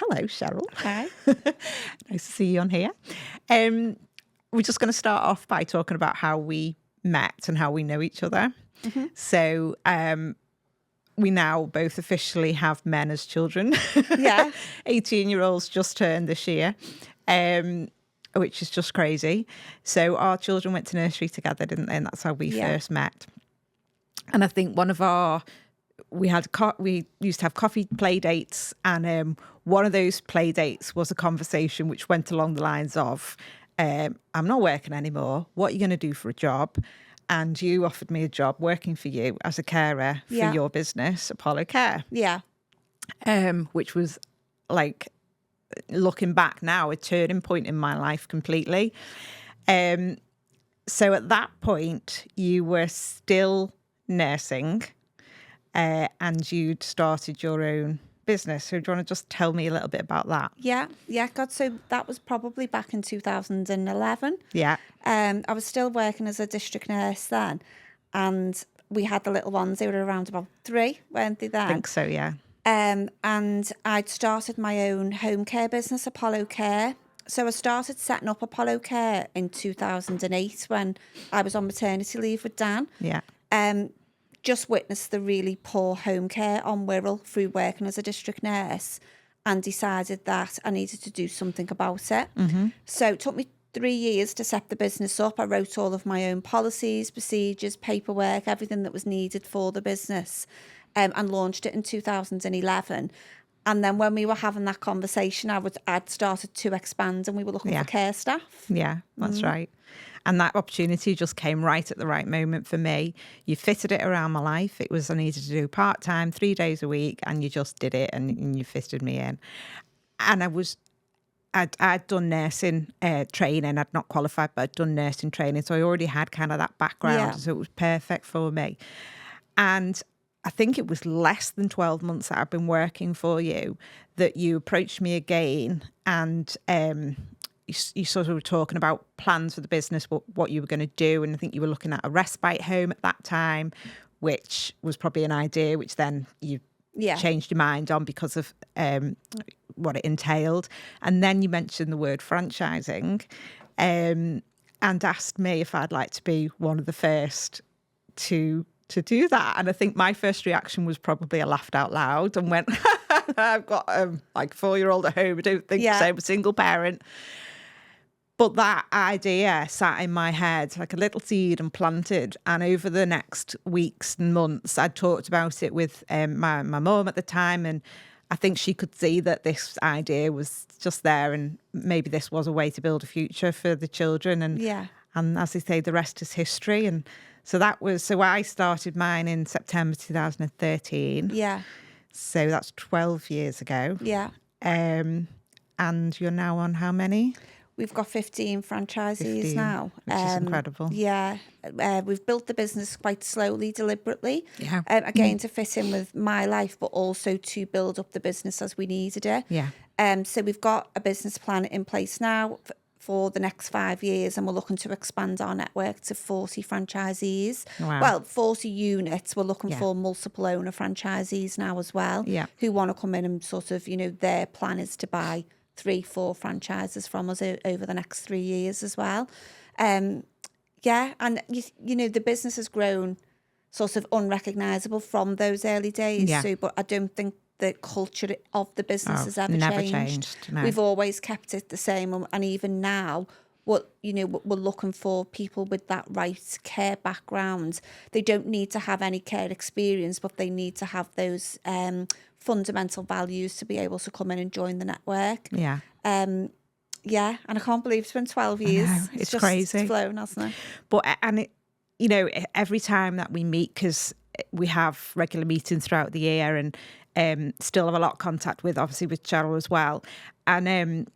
Hello, Cheryl. Hi. Nice to see you on here. We're just going to start off by talking about how we met and how we know each other. Mm-hmm. So we now both officially have men as children. Yeah. 18-year-olds just turned this year, which is just crazy. So our children went to nursery together, didn't they? And that's how we first met. And I think we used to have coffee play dates, and one of those play dates was a conversation which went along the lines of, I'm not working anymore. What are you going to do for a job? And you offered me a job working for you as a carer for your business, Apollo Care. Yeah. Which was, like, looking back now, a turning point in my life completely. So at that point, you were still nursing, and you'd started your own business. So do you want to just tell me a little bit about that? Yeah. God, so that was probably back in 2011. Yeah. I was still working as a district nurse then, and we had the little ones. They were around about 3, weren't they then? I think so, yeah. And I'd started my own home care business, Apollo Care. So I started setting up Apollo Care in 2008 when I was on maternity leave with Dan. Yeah. Just witnessed the really poor home care on Wirral through working as a district nurse, and decided that I needed to do something about it. Mm-hmm. So it took me 3 years to set the business up. I wrote all of my own policies, procedures, paperwork, everything that was needed for the business, and launched it in 2011. And then when we were having that conversation, I'd started to expand, and we were looking for care staff. Yeah, that's right. And that opportunity just came right at the right moment for me. You fitted it around my life. It was I needed to do part-time, 3 days a week, and you just did it, and you fitted me in. And I'd done nursing training. I'd not qualified, but I'd done nursing training. So I already had kind of that background. Yeah. So it was perfect for me. And I think it was less than 12 months that I've been working for you that you approached me again, and you sort of were talking about plans for the business, what you were going to do. And I think you were looking at a respite home at that time, which was probably an idea, which then you changed your mind on because of what it entailed. And then you mentioned the word franchising, and asked me if I'd like to be one of the first to do that. And I think my first reaction was probably I laughed out loud and went, I've got like a 4-year-old at home. I don't think so. I'm a single parent. But that idea sat in my head like a little seed and planted. And over the next weeks and months, I'd talked about it with my mum at the time. And I think she could see that this idea was just there. And maybe this was a way to build a future for the children. And as they say, the rest is history. And so I started mine in September 2013. Yeah. So that's 12 years ago. Yeah. And you're now on how many? We've got 15 franchisees now. Which is incredible. Yeah. We've built the business quite slowly, deliberately. Yeah. Again, to fit in with my life, but also to build up the business as we needed it. Yeah. So we've got a business plan in place now for the next 5 years, and we're looking to expand our network to 40 franchisees. Wow. Well, 40 units. We're looking for multiple owner franchisees now as well, who want to come in and sort of, their plan is to buy 3-4 franchises from us over the next 3 years as well. And the business has grown sort of unrecognisable from those early days. Yeah. But I don't think the culture of the business has ever never changed. No. We've always kept it the same, and even now, we're looking for people with that right care background. They don't need to have any care experience, but they need to have those fundamental values to be able to come in and join the network. Yeah. And I can't believe it's been 12 years. I know, it's crazy. It's flown, hasn't it? But every time that we meet, because we have regular meetings throughout the year, and still have a lot of contact with Cheryl as well. And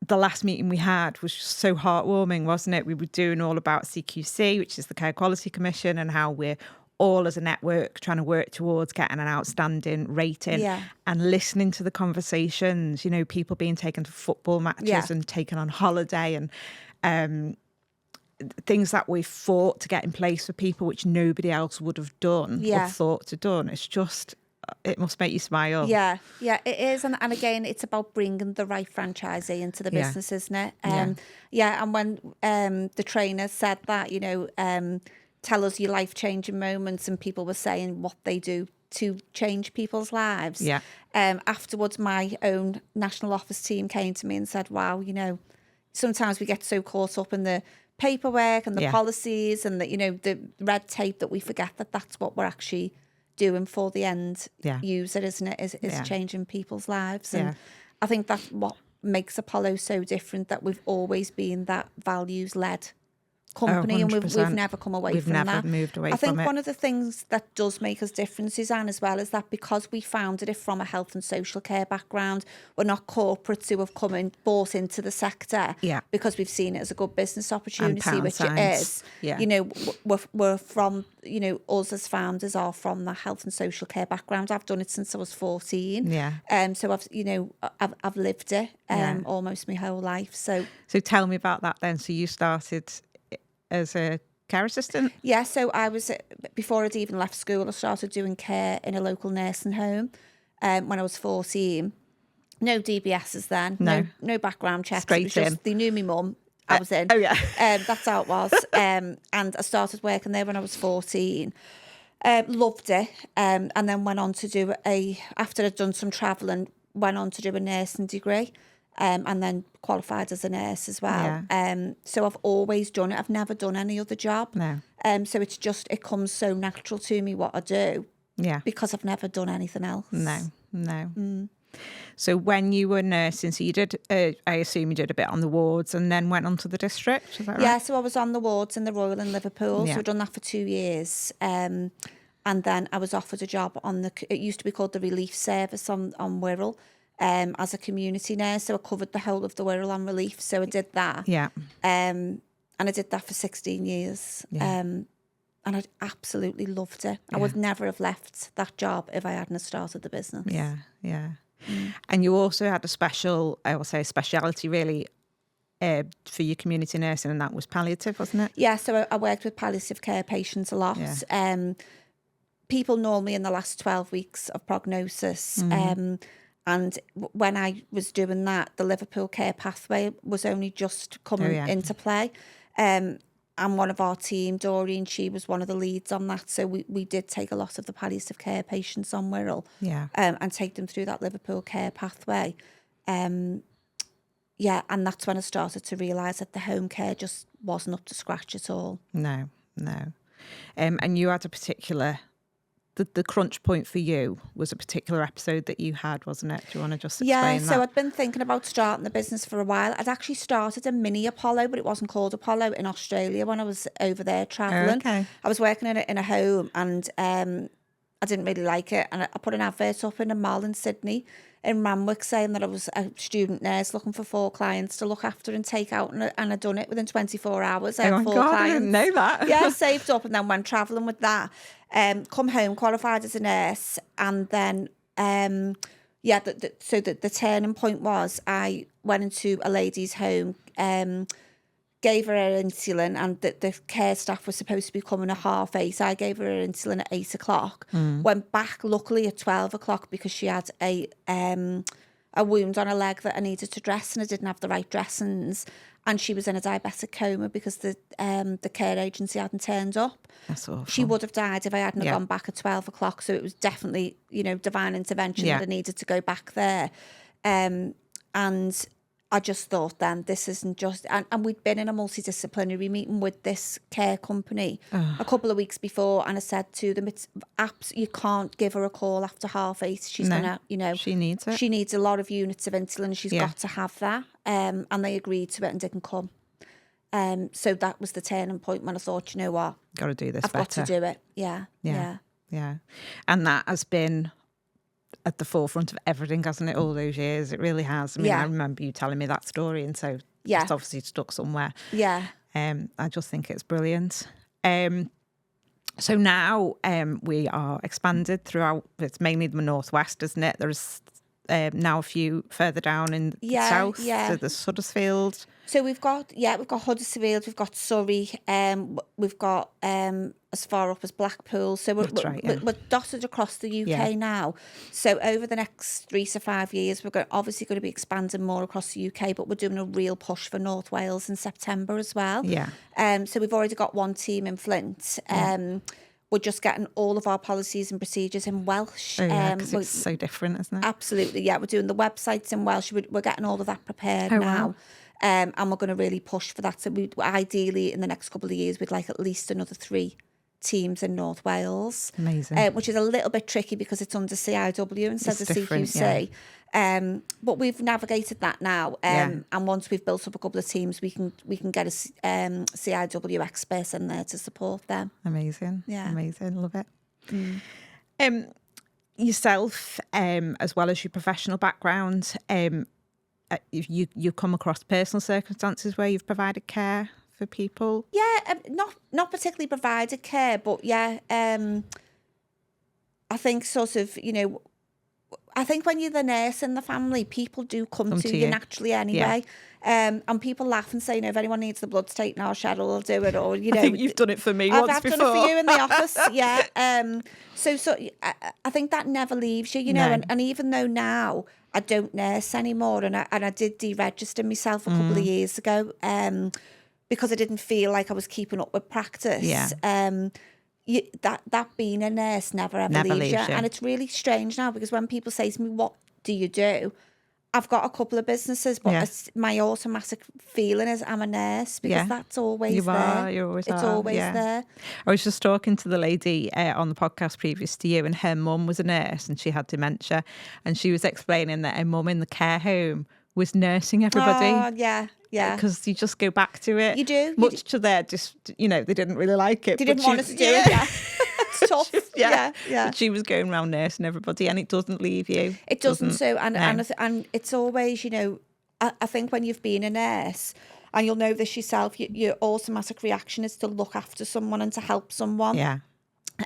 the last meeting we had was just so heartwarming, wasn't it? We were doing all about CQC, which is the Care Quality Commission, and how we're all as a network trying to work towards getting an outstanding rating, and listening to the conversations, people being taken to football matches and taken on holiday, and things that we fought to get in place for people which nobody else would have done or thought to done. It's just it must make you smile. Yeah, it is. And again, it's about bringing the right franchisee into the business, isn't it? And when the trainer said that, tell us your life-changing moments, and people were saying what they do to change people's lives. Yeah. Afterwards, my own national office team came to me and said, wow, sometimes we get so caught up in the paperwork and the policies and the red tape that we forget that that's what we're actually doing for the end user, isn't it? Is changing people's lives. And I think that's what makes Apollo so different, that we've always been that values-led company, and we've never come away from that. We've never moved away from it. I think one of the things that does make us different, Suzanne, as well, is that because we founded it from a health and social care background, we're not corporates who have come and bought into the sector because we've seen it as a good business opportunity, which it is. Yeah. We're from, us as founders are from the health and social care background. I've done it since I was 14. Yeah. So I've lived it almost my whole life. So tell me about that then. So you started as a care assistant? Yeah, so I was, before I'd even left school, I started doing care in a local nursing home when I was 14. No DBSs then, no background checks. Straight it was just, they knew me mum, I was in. Oh yeah. That's how it was. And I started working there when I was 14. Loved it. And then went on to do after I'd done some travelling, went on to do a nursing degree. And then qualified as a nurse as well. Yeah. So I've always done it. I've never done any other job. No. So it's just, it comes so natural to me what I do. Yeah. Because I've never done anything else. No. So when you were nursing, so you did, I assume you did a bit on the wards and then went on to the district, is that right? Yeah, so I was on the wards in the Royal in Liverpool. So I've done that for 2 years. And then I was offered a job on it used to be called the Relief Service on Wirral. As a community nurse, so I covered the whole of the Wirral on relief. So I did that. Yeah. And I did that for 16 years. Yeah. And I absolutely loved it. Yeah. I would never have left that job if I hadn't started the business. Yeah. And you also had a speciality really for your community nursing, and that was palliative, wasn't it? Yeah, so I worked with palliative care patients a lot. Yeah. People normally in the last 12 weeks of prognosis. And when I was doing that, the Liverpool Care Pathway was only just coming into play. And one of our team, Doreen, she was one of the leads on that. So we did take a lot of the palliative care patients on Wirral and take them through that Liverpool Care Pathway. And that's when I started to realise that the home care just wasn't up to scratch at all. No. And you had a particular... The crunch point for you was a particular episode that you had, wasn't it? Do you want to just explain that? Yeah, so I'd been thinking about starting the business for a while. I'd actually started a mini Apollo, but it wasn't called Apollo, in Australia when I was over there travelling. Okay. I was working in a home and I didn't really like it. And I put an advert up in a mall in Sydney, in Randwick, saying that I was a student nurse looking for 4 clients to look after and take out, and I'd done it within 24 hours. I had 4 clients. I didn't know that. Yeah, saved up and then went travelling with that. Come home, qualified as a nurse, and then so the turning point was I went into a lady's home, gave her insulin, and the care staff was supposed to be coming at 8:30. I gave her insulin at 8 o'clock. Went back luckily at 12 o'clock because she had a wound on her leg that I needed to dress, and I didn't have the right dressings. And she was in a diabetic coma because the care agency hadn't turned up. That's awful. She would have died if I hadn't gone back at 12 o'clock. So it was definitely, divine intervention that I needed to go back there. And I just thought then this isn't just... And we'd been in a multidisciplinary meeting with this care company a couple of weeks before, and I said to them, it's you can't give her a call after 8:30. She's going to, She needs it. She needs a lot of units of insulin. She's got to have that. And they agreed to it and didn't come. So that was the turning point when I thought, you know what? Got to do this better. I've got to do it. Yeah. And that has been at the forefront of everything, hasn't it, all those years? It really has. I mean, I remember you telling me that story, and so it's obviously stuck somewhere. Yeah. I just think it's brilliant. So now we are expanded throughout, it's mainly the northwest, isn't it? There's now a few further down in the south, so there's Huddersfield. So we've got Huddersfield, we've got Surrey, we've got a as far up as Blackpool. So we're dotted across the UK now. So over the next 3 to 5 years, we're obviously going to be expanding more across the UK, but we're doing a real push for North Wales in September as well. Yeah. So we've already got one team in Flint. We're just getting all of our policies and procedures in Welsh. Oh, yeah, because it's so different, isn't it? Absolutely, yeah. We're doing the websites in Welsh. We're getting all of that prepared now. Wow. And we're going to really push for that. So ideally, in the next couple of years, we'd like at least another 3 teams in North Wales. Amazing. Which is a little bit tricky because it's under CIW instead of CQC. Yeah. But we've navigated that now. And once we've built up a couple of teams, we can get a CIW expert in there to support them. Amazing. Yeah. Amazing. Love it. Yourself, as well as your professional background, you come across personal circumstances where you've provided care for people? Yeah, not particularly provided care, but I think sort of, I think when you're the nurse in the family, people do come to you naturally anyway. Yeah. And people laugh and say, if anyone needs the bloods taken, Cheryl will do it. Or, I think you've done it for me once before. I've done it for you in the office, yeah. So I think that never leaves you, know. And even though now I don't nurse anymore, and I did deregister myself a couple of years ago because I didn't feel like I was keeping up with practice. Yeah. That being a nurse never leaves you. And it's really strange now because when people say to me, what do you do? I've got a couple of businesses, but my automatic feeling is I'm a nurse because that's always there. You're always it's always there. I was just talking to the lady on the podcast previous to you, and her mum was a nurse and she had dementia, and she was explaining that her mum in the care home was nursing everybody. Oh, yeah. Yeah. Because you just go back to it. You do. Much to their they didn't really like it. They didn't want us to do it. Yeah. It's tough. Yeah. But she was going around nursing everybody, and it doesn't leave you. It doesn't. So, and it's always, I think when you've been a nurse, and you'll know this yourself, your automatic reaction is to look after someone and to help someone. Yeah.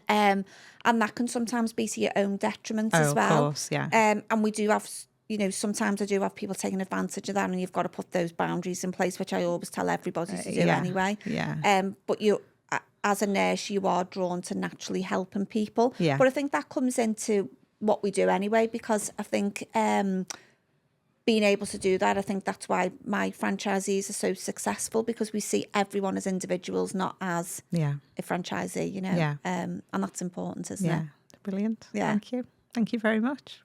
And that can sometimes be to your own detriment as well. Of course, yeah. And we do have, sometimes I do have people taking advantage of that, and you've got to put those boundaries in place, which I always tell everybody to do anyway. Yeah. But as a nurse, you are drawn to naturally helping people. Yeah. But I think that comes into what we do anyway, because I think being able to do that, I think that's why my franchisees are so successful, because we see everyone as individuals, not as a franchisee, Yeah. And that's important, isn't it? Brilliant. Yeah. Thank you. Thank you very much.